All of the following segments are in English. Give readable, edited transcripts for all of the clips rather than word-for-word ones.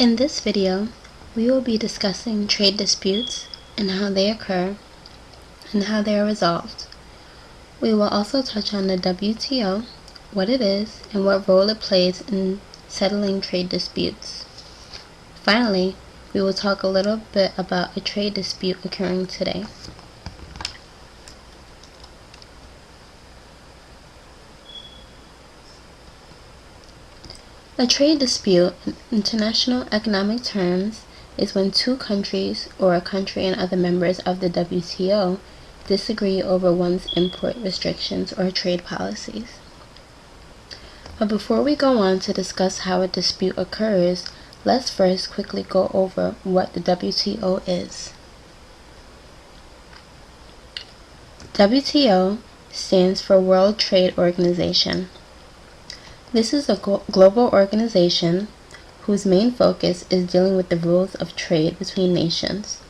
In this video, we will be discussing trade disputes and how they occur and how they are resolved. We will also touch on the WTO, what it is, and what role it plays in settling trade disputes. Finally, we will talk a little bit about a trade dispute occurring today. A trade dispute, in international economic terms, is when two countries or a country and other members of the WTO disagree over one's import restrictions or trade policies. But before we go on to discuss how a dispute occurs, let's first quickly go over what the WTO is. WTO stands for World Trade Organization. This is a global organization whose main focus is dealing with the rules of trade between nations.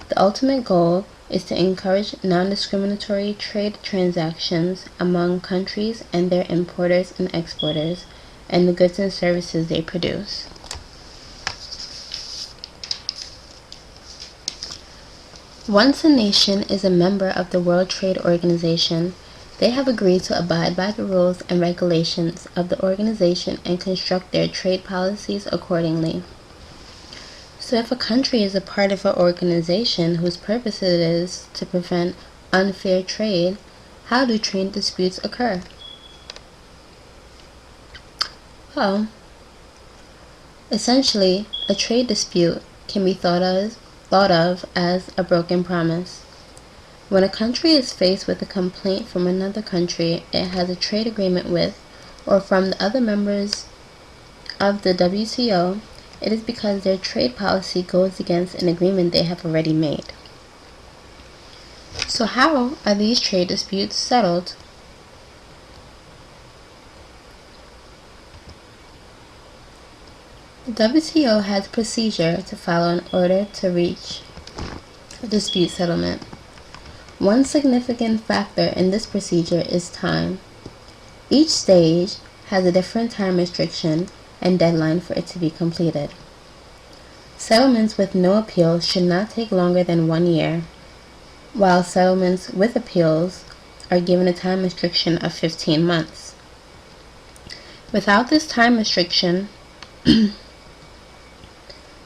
The ultimate goal is to encourage non-discriminatory trade transactions among countries and their importers and exporters, and the goods and services they produce. Once a nation is a member of the World Trade Organization, they have agreed to abide by the rules and regulations of the organization and construct their trade policies accordingly. So if a country is a part of an organization whose purpose it is to prevent unfair trade, how do trade disputes occur? Well, essentially, a trade dispute can be thought of as a broken promise. When a country is faced with a complaint from another country it has a trade agreement with, or from the other members of the WTO, it is because their trade policy goes against an agreement they have already made. So how are these trade disputes settled? The WTO has a procedure to follow in order to reach a dispute settlement. One significant factor in this procedure is time. Each stage has a different time restriction and deadline for it to be completed. Settlements with no appeals should not take longer than 1 year, while settlements with appeals are given a time restriction of 15 months. Without this time restriction, the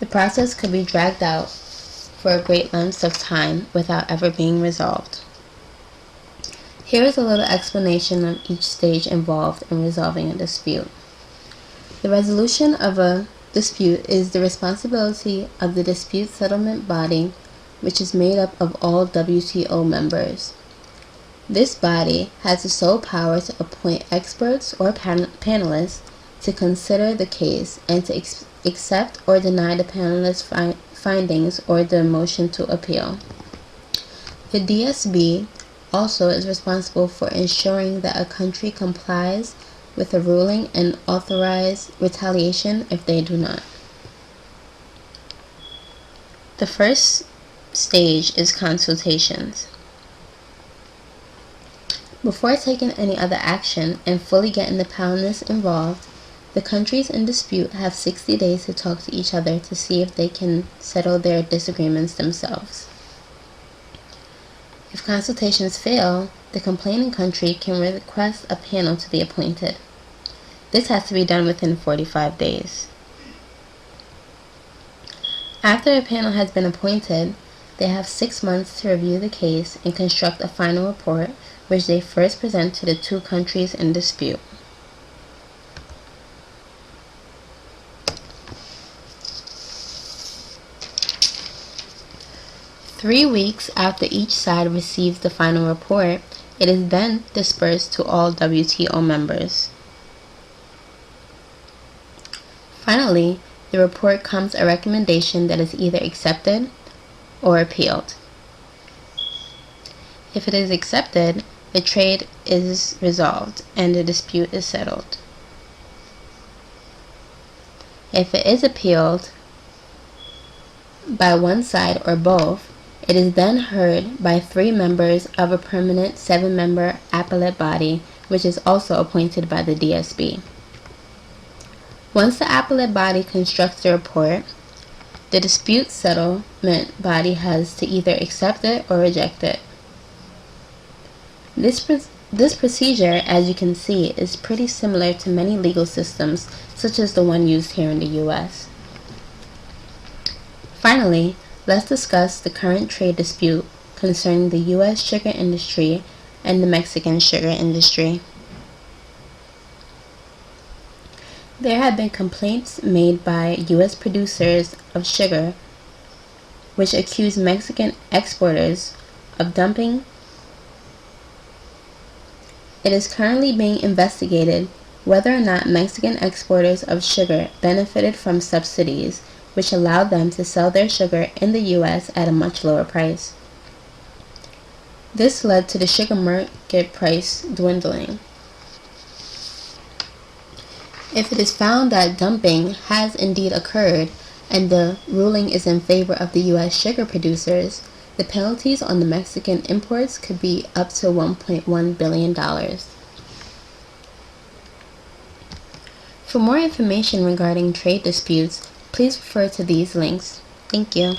process could be dragged out for great lengths of time without ever being resolved. Here is a little explanation of each stage involved in resolving a dispute. The resolution of a dispute is the responsibility of the dispute settlement body, which is made up of all WTO members. This body has the sole power to appoint experts or panelists to consider the case and to accept or deny the panelists' findings or the motion to appeal. The DSB also is responsible for ensuring that a country complies with a ruling and authorize retaliation if they do not. The first stage is consultations. Before taking any other action and fully getting the panelists involved, the countries in dispute have 60 days to talk to each other to see if they can settle their disagreements themselves. If consultations fail, the complaining country can request a panel to be appointed. This has to be done within 45 days. After a panel has been appointed, they have 6 months to review the case and construct a final report, which they first present to the two countries in dispute. Three weeks after each side receives the final report, it is then dispersed to all WTO members. Finally, the report comes a recommendation that is either accepted or appealed. If it is accepted, the trade is resolved and the dispute is settled. If it is appealed by one side or both, it is then heard by 3 members of a permanent 7-member appellate body, which is also appointed by the DSB. Once the appellate body constructs the report, the dispute settlement body has to either accept it or reject it. This procedure, as you can see, is pretty similar to many legal systems, such as the one used here in the U.S. Finally, let's discuss the current trade dispute concerning the U.S. sugar industry and the Mexican sugar industry. There have been complaints made by U.S. producers of sugar which accuse Mexican exporters of dumping. It is currently being investigated whether or not Mexican exporters of sugar benefited from subsidies which allowed them to sell their sugar in the U.S. at a much lower price. This led to the sugar market price dwindling. If it is found that dumping has indeed occurred and the ruling is in favor of the U.S. sugar producers, the penalties on the Mexican imports could be up to $1.1 billion. For more information regarding trade disputes, please refer to these links. Thank you.